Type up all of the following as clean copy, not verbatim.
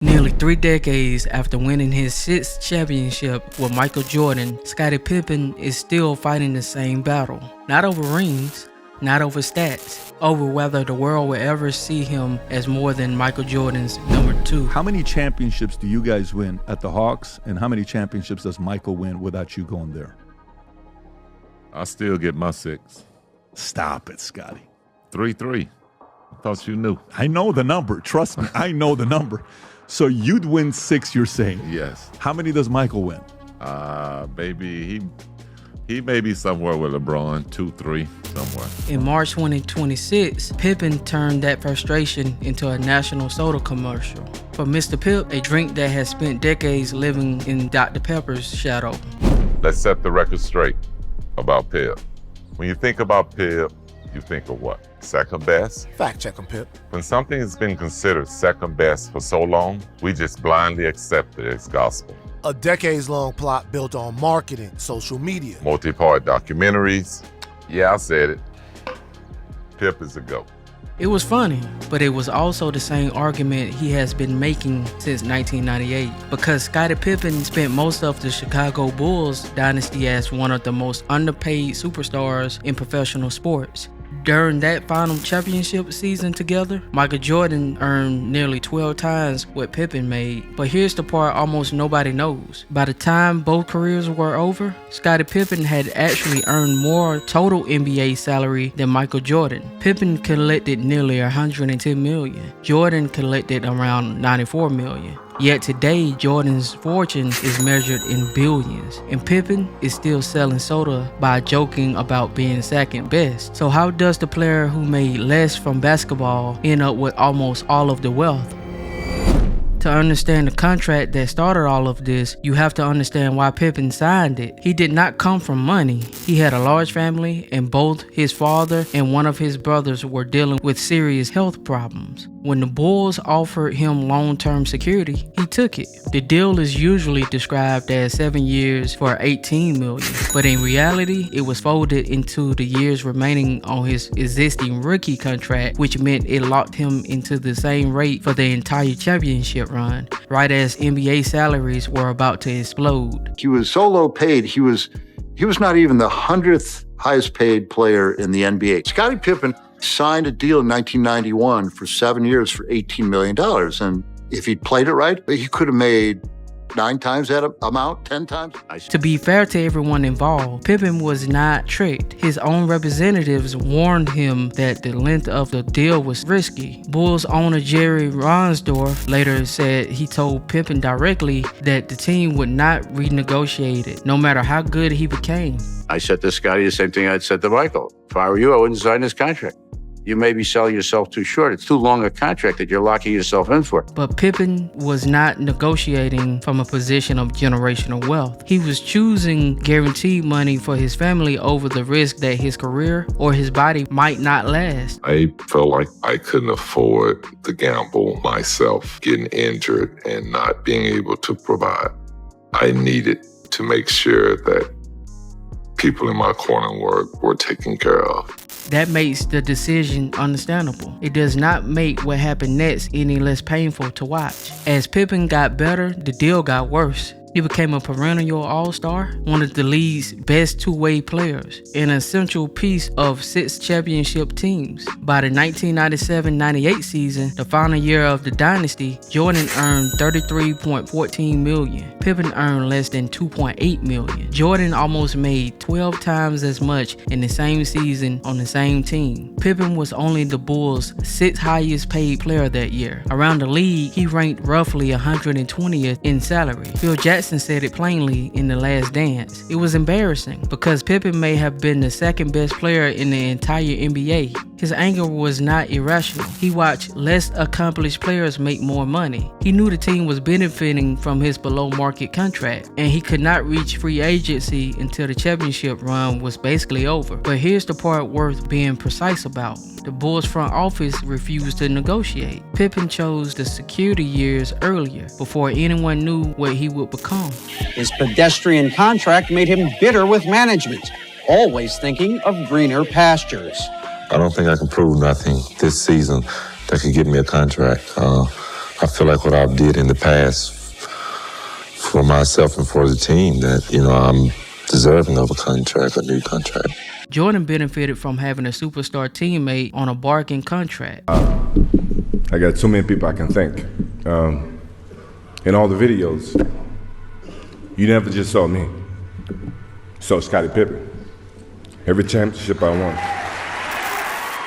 Nearly 3 decades after winning his 6th championship with Michael Jordan, Scottie Pippen is still fighting the same battle. Not over rings, not over stats, over whether the world will ever see him as more than Michael Jordan's number 2. How many championships do you guys win at the Hawks, and how many championships does Michael win without you going there? I still get my 6. Stop it, Scottie. 3-3. I thought you knew. I know the number. Trust me, I know the number. So you'd win 6, you're saying? Yes. How many does Michael win? Maybe he may be somewhere with LeBron, 2-3, somewhere. In March 2026, Pippen turned that frustration into a national soda commercial. For Mr. Pibb, a drink that has spent decades living in Dr. Pepper's shadow. Let's set the record straight about Pibb. When you think about Pibb, you think of what? Second best? Fact check him, Pibb. When something has been considered second best for so long, we just blindly accept it as gospel. A decades-long plot built on marketing, social media. Multi-part documentaries. Yeah, I said it. Pibb is a GOAT. It was funny, but it was also the same argument he has been making since 1998, because Scottie Pippen spent most of the Chicago Bulls dynasty as one of the most underpaid superstars in professional sports. During that final championship season together, Michael Jordan earned nearly 12 times what Pippen made. But here's the part almost nobody knows. By the time both careers were over, Scottie Pippen had actually earned more total NBA salary than Michael Jordan. Pippen collected nearly $110 million. Jordan collected around $94 million. Yet today, Jordan's fortune is measured in billions, and Pippen is still selling soda by joking about being second best. So how does the player who made less from basketball end up with almost all of the wealth? To understand the contract that started all of this, you have to understand why Pippen signed it. He did not come from money. He had a large family, and both his father and one of his brothers were dealing with serious health problems. When the Bulls offered him long-term security, he took it. The deal is usually described as 7 years for $18 million, but in reality, it was folded into the years remaining on his existing rookie contract, which meant it locked him into the same rate for the entire championship run, right as NBA salaries were about to explode. He was so low paid, he was not even the 100th highest paid player in the NBA. Scottie Pippen signed a deal in 1991 for 7 years for $18 million. And if he'd played it right, he could have made 9 times that amount, 10 times. To be fair to everyone involved, Pippen was not tricked. His own representatives warned him that the length of the deal was risky. Bulls owner Jerry Reinsdorf later said he told Pippen directly that the team would not renegotiate it, no matter how good he became. I said to Scottie the same thing I'd said to Michael. If I were you, I wouldn't sign this contract. You may be selling yourself too short. It's too long a contract that you're locking yourself in for. But Pippen was not negotiating from a position of generational wealth. He was choosing guaranteed money for his family over the risk that his career or his body might not last. I felt like I couldn't afford the gamble myself, getting injured and not being able to provide. I needed to make sure that people in my corner were taken care of. That makes the decision understandable. It does not make what happened next any less painful to watch. As Pippen got better, the deal got worse. He became a perennial all-star, one of the league's best two-way players, and an essential piece of 6 championship teams. By the 1997-98 season, the final year of the dynasty, Jordan earned $33.14 million. Pippen earned less than $2.8 million. Jordan almost made 12 times as much in the same season on the same team. Pippen was only the Bulls' 6th highest paid player that year. Around the league, he ranked roughly 120th in salary. Phil Jackson said it plainly in The Last Dance. It was embarrassing because Pippen may have been the second best player in the entire NBA. His anger was not irrational. He watched less accomplished players make more money. He knew the team was benefiting from his below-market contract, and he could not reach free agency until the championship run was basically over. But here's the part worth being precise about. The Bulls front office refused to negotiate. Pippen chose the security years earlier, before anyone knew what he would become. His pedestrian contract made him bitter with management, always thinking of greener pastures. I don't think I can prove nothing this season that could give me a contract. I feel like what I've did in the past for myself and for the team, that, I'm deserving of a new contract. Jordan benefited from having a superstar teammate on a bargain contract. I got too many people I can thank. In all the videos, you never just saw me. You saw Scottie Pippen. Every championship I won.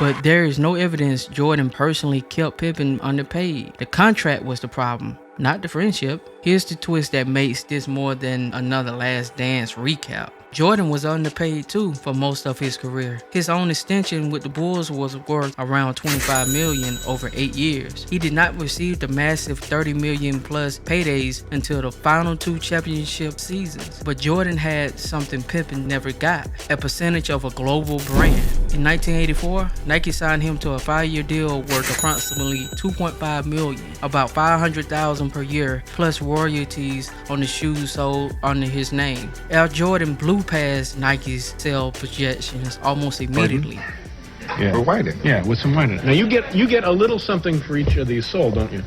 But there is no evidence Jordan personally kept Pippen underpaid. The contract was the problem, not the friendship. Here's the twist that makes this more than another Last Dance recap. Jordan was underpaid too for most of his career. His own extension with the Bulls was worth around $25 million over 8 years. He did not receive the massive $30 million plus paydays until the final 2 championship seasons. But Jordan had something Pippen never got, a percentage of a global brand. In 1984, Nike signed him to a 5-year deal worth approximately $2.5 million, about $500,000 per year, plus royalties on the shoes sold under his name. Air Jordan blew past Nike's sale projections almost immediately. Yeah. We're whiting. Yeah, with some whiting. Now you get a little something for each of these sold, don't you?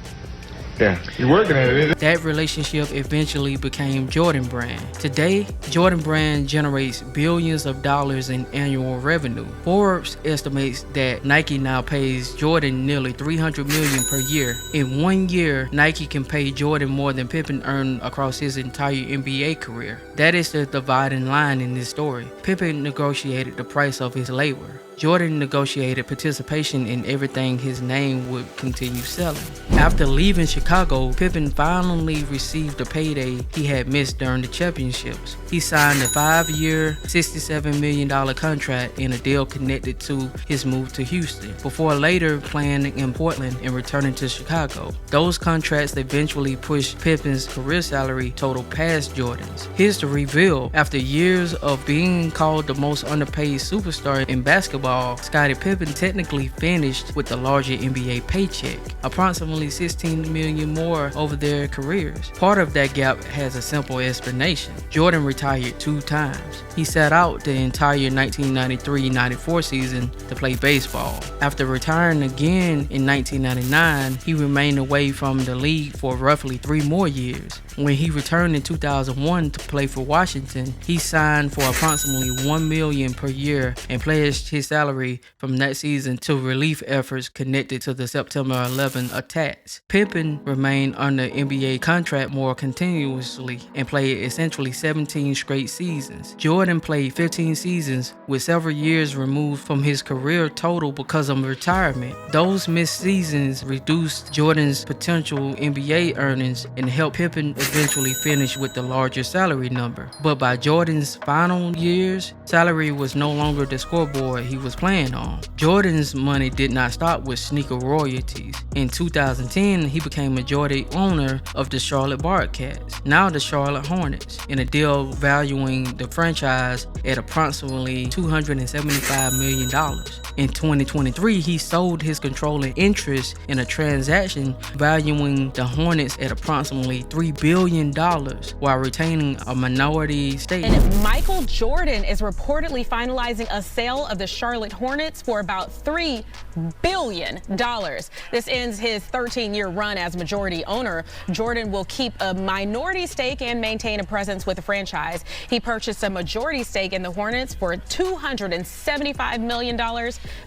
Yeah, you're working at it. That relationship eventually became Jordan Brand. Today, Jordan Brand generates billions of dollars in annual revenue. Forbes estimates that Nike now pays Jordan nearly $300 million per year. In 1 year, Nike can pay Jordan more than Pippen earned across his entire NBA career. That is the dividing line in this story. Pippen negotiated the price of his labor. Jordan negotiated participation in everything his name would continue selling. After leaving Chicago, Pippen finally received the payday he had missed during the championships. He signed a 5-year, $67 million contract in a deal connected to his move to Houston, before later playing in Portland and returning to Chicago. Those contracts eventually pushed Pippen's career salary total past Jordan's. Here's the reveal. After years of being called the most underpaid superstar in basketball, Scottie Pippen technically finished with the larger NBA paycheck, approximately $16 million more over their careers. Part of that gap has a simple explanation. Jordan retired 2 times. He sat out the entire 1993-94 season to play baseball. After retiring again in 1999, he remained away from the league for roughly 3 more years. When he returned in 2001 to play for Washington, he signed for approximately $1 million per year and pledged his salary from that season to relief efforts connected to the September 11 attacks. Pippen remained under NBA contract more continuously and played essentially 17 straight seasons. Jordan played 15 seasons, with several years removed from his career total because of retirement. Those missed seasons reduced Jordan's potential NBA earnings and helped Pippen eventually finish with the larger salary number. But by Jordan's final years, salary was no longer the scoreboard he was playing on. Jordan's money did not stop with sneaker royalties. In 2010, he became majority owner of the Charlotte Bobcats, now the Charlotte Hornets, in a deal valuing the franchise at approximately $275 million. In 2023, he sold his controlling interest in a transaction valuing the Hornets at approximately $3 billion while retaining a minority stake. And Michael Jordan is reportedly finalizing a sale of the Charlotte Hornets for about $3 billion. This ends his 13-year run as majority owner. Jordan will keep a minority stake and maintain a presence with the franchise. He purchased a majority stake in the Hornets for $275 million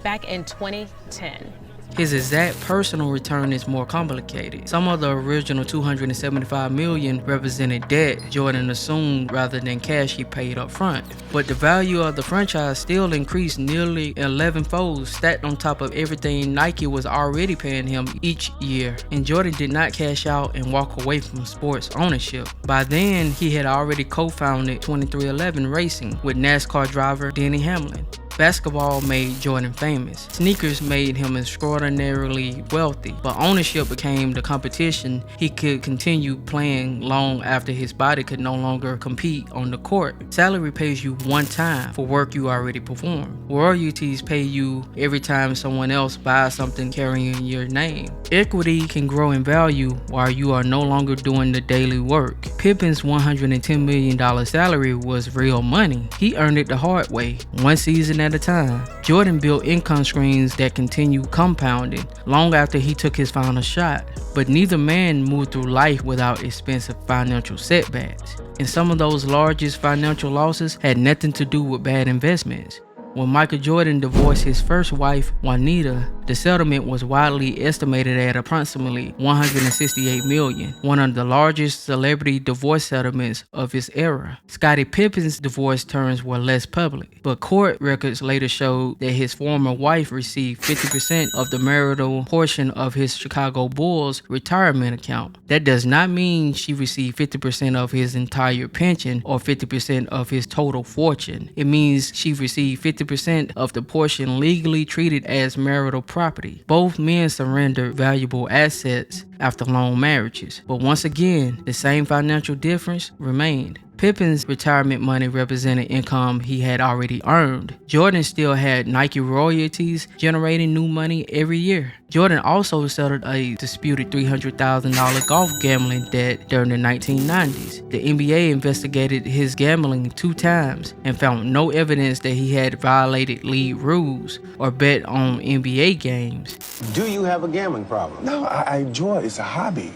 back in 2010. His exact personal return is more complicated. Some of the original $275 million represented debt Jordan assumed rather than cash he paid up front. But the value of the franchise still increased nearly 11-fold, stacked on top of everything Nike was already paying him each year. And Jordan did not cash out and walk away from sports ownership. By then, he had already co-founded 23XI Racing with NASCAR driver Denny Hamlin. Basketball made Jordan famous. Sneakers made him extraordinarily wealthy, but ownership became the competition he could continue playing long after his body could no longer compete on the court. Salary pays you one time for work you already performed. Royalties pay you every time someone else buys something carrying your name. Equity can grow in value while you are no longer doing the daily work. Pippen's $110 million salary was real money. He earned it the hard way. One season at a time. Jordan built income streams that continue compounding long after he took his final shot. But neither man moved through life without expensive financial setbacks. And some of those largest financial losses had nothing to do with bad investments. When Michael Jordan divorced his first wife, Juanita, the settlement was widely estimated at approximately $168 million, one of the largest celebrity divorce settlements of his era. Scottie Pippen's divorce terms were less public, but court records later showed that his former wife received 50% of the marital portion of his Chicago Bulls retirement account. That does not mean she received 50% of his entire pension or 50% of his total fortune. It means she received 50% of the portion legally treated as marital property. Both men surrendered valuable assets after long marriages, but once again, the same financial difference remained. Pippen's retirement money represented income he had already earned. Jordan still had Nike royalties generating new money every year. Jordan also settled a disputed $300,000 golf gambling debt during the 1990s. The NBA investigated his gambling 2 times and found no evidence that he had violated league rules or bet on NBA games. Do you have a gambling problem? No, I enjoy it. It's a hobby.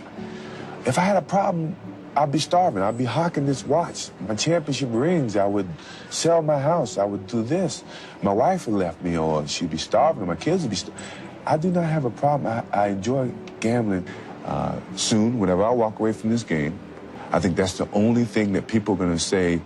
If I had a problem, I'd be starving. I'd be hawking this watch. My championship rings, I would sell my house. I would do this. My wife would left me, or she'd be starving. My kids would be starving. I do not have a problem. I enjoy gambling. Soon, whenever I walk away from this game, I think that's the only thing that people are going to say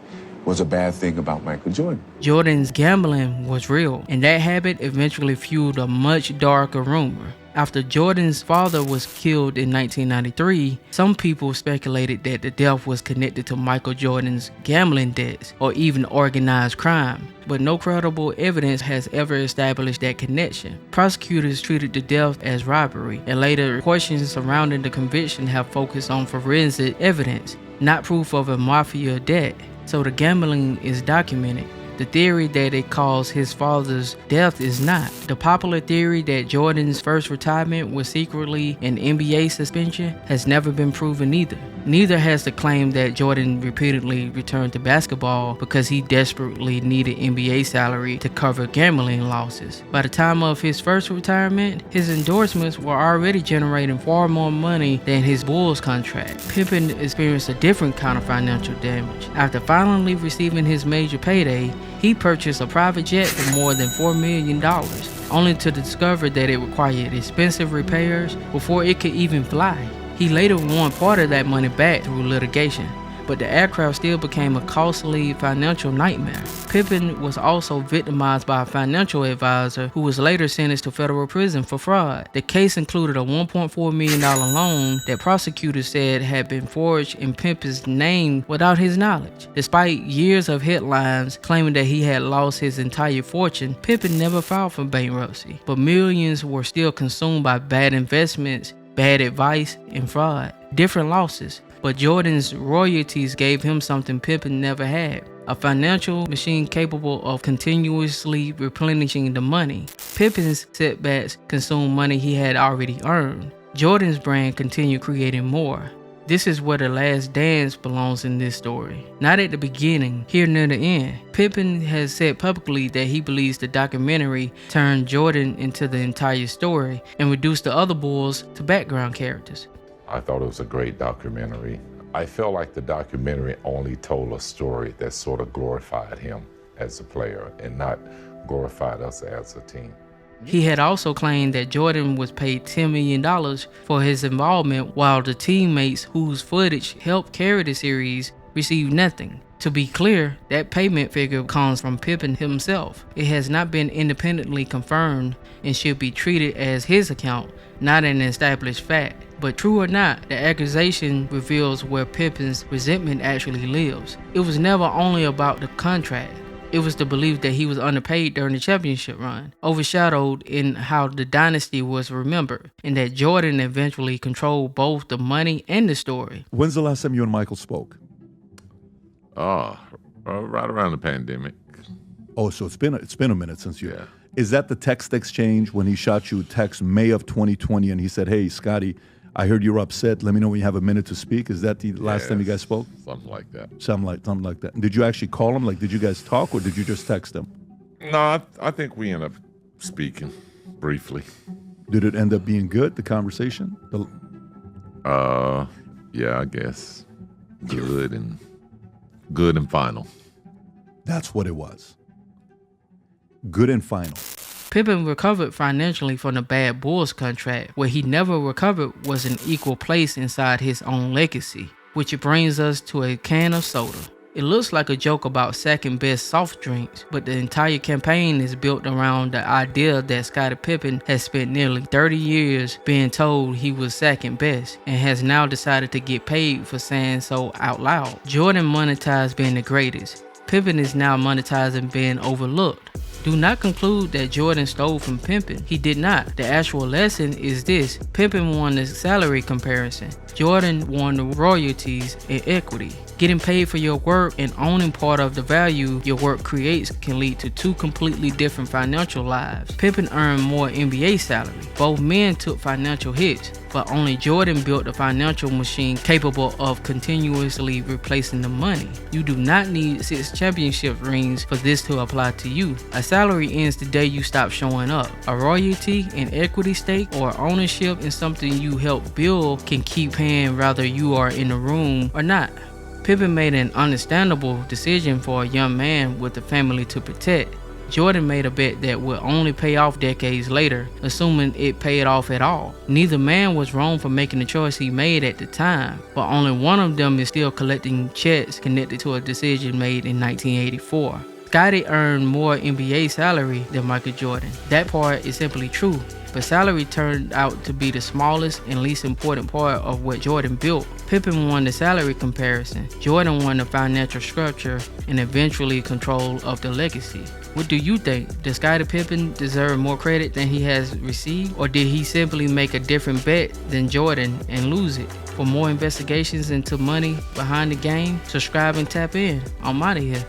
was a bad thing about Michael Jordan. Jordan's gambling was real, and that habit eventually fueled a much darker rumor. After Jordan's father was killed in 1993, some people speculated that the death was connected to Michael Jordan's gambling debts or even organized crime, but no credible evidence has ever established that connection. Prosecutors treated the death as robbery, and later questions surrounding the conviction have focused on forensic evidence, not proof of a mafia debt. So the gambling is documented. The theory that it caused his father's death is not. The popular theory that Jordan's first retirement was secretly an NBA suspension has never been proven either. Neither has the claim that Jordan repeatedly returned to basketball because he desperately needed NBA salary to cover gambling losses. By the time of his first retirement, his endorsements were already generating far more money than his Bulls contract. Pippen experienced a different kind of financial damage. After finally receiving his major payday, he purchased a private jet for more than $4 million, only to discover that it required expensive repairs before it could even fly. He later won part of that money back through litigation, but the aircraft still became a costly financial nightmare. Pippen was also victimized by a financial advisor who was later sentenced to federal prison for fraud. The case included a $1.4 million loan that prosecutors said had been forged in Pippen's name without his knowledge. Despite years of headlines claiming that he had lost his entire fortune, Pippen never filed for bankruptcy, but millions were still consumed by bad investments, bad advice, and fraud. Different losses, but Jordan's royalties gave him something Pippen never had: a financial machine capable of continuously replenishing the money. Pippen's setbacks consumed money he had already earned. Jordan's brand continued creating more. This is where the last dance belongs in this story. Not at the beginning, here near the end. Pippen has said publicly that he believes the documentary turned Jordan into the entire story and reduced the other Bulls to background characters. I thought it was a great documentary. I felt like the documentary only told a story that sort of glorified him as a player and not glorified us as a team. He had also claimed that Jordan was paid $10 million for his involvement, while the teammates whose footage helped carry the series received nothing. To be clear, that payment figure comes from Pippen himself. It has not been independently confirmed and should be treated as his account, not an established fact. But true or not, the accusation reveals where Pippen's resentment actually lives. It was never only about the contract. It was the belief that he was underpaid during the championship run, overshadowed in how the dynasty was remembered, and that Jordan eventually controlled both the money and the story. When's the last time you and Michael spoke? Right around the pandemic. Oh, so it's been a minute since you. Yeah. Is that the text exchange when he shot you a text May of 2020 and he said, "Hey, Scottie, I heard you're upset. Let me know when you have a minute to speak." Is that the last time you guys spoke? Something like that. Something like that. And did you actually call him? Like, did you guys talk or did you just text him? No, I think we end up speaking briefly. Did it end up being good, the conversation? Yeah, I guess. Good and final. That's what it was. Good and final. Pippen recovered financially from the bad Bulls contract. Where he never recovered was an equal place inside his own legacy. Which brings us to a can of soda. It looks like a joke about second best soft drinks, but the entire campaign is built around the idea that Scottie Pippen has spent nearly 30 years being told he was second best and has now decided to get paid for saying so out loud. Jordan monetized being the greatest. Pippen is now monetizing being overlooked. Do not conclude that Jordan stole from Pippen. He did not. The actual lesson is this. Pippen won the salary comparison. Jordan won the royalties and equity. Getting paid for your work and owning part of the value your work creates can lead to two completely different financial lives. Pippen earned more NBA salary. Both men took financial hits, but only Jordan built a financial machine capable of continuously replacing the money. You do not need 6 championship rings for this to apply to you. A salary ends the day you stop showing up. A royalty, an equity stake, or ownership in something you help build can keep paying whether you are in the room or not. Pippen made an understandable decision for a young man with a family to protect. Jordan made a bet that would only pay off decades later, assuming it paid off at all. Neither man was wrong for making the choice he made at the time, but only one of them is still collecting checks connected to a decision made in 1984. Scottie earned more NBA salary than Michael Jordan. That part is simply true, but salary turned out to be the smallest and least important part of what Jordan built. Pippen won the salary comparison. Jordan won the financial structure and eventually control of the legacy. What do you think? Does Scottie Pippen deserve more credit than he has received? Or did he simply make a different bet than Jordan and lose it? For more investigations into money behind the game, subscribe and tap in. I'm out of here.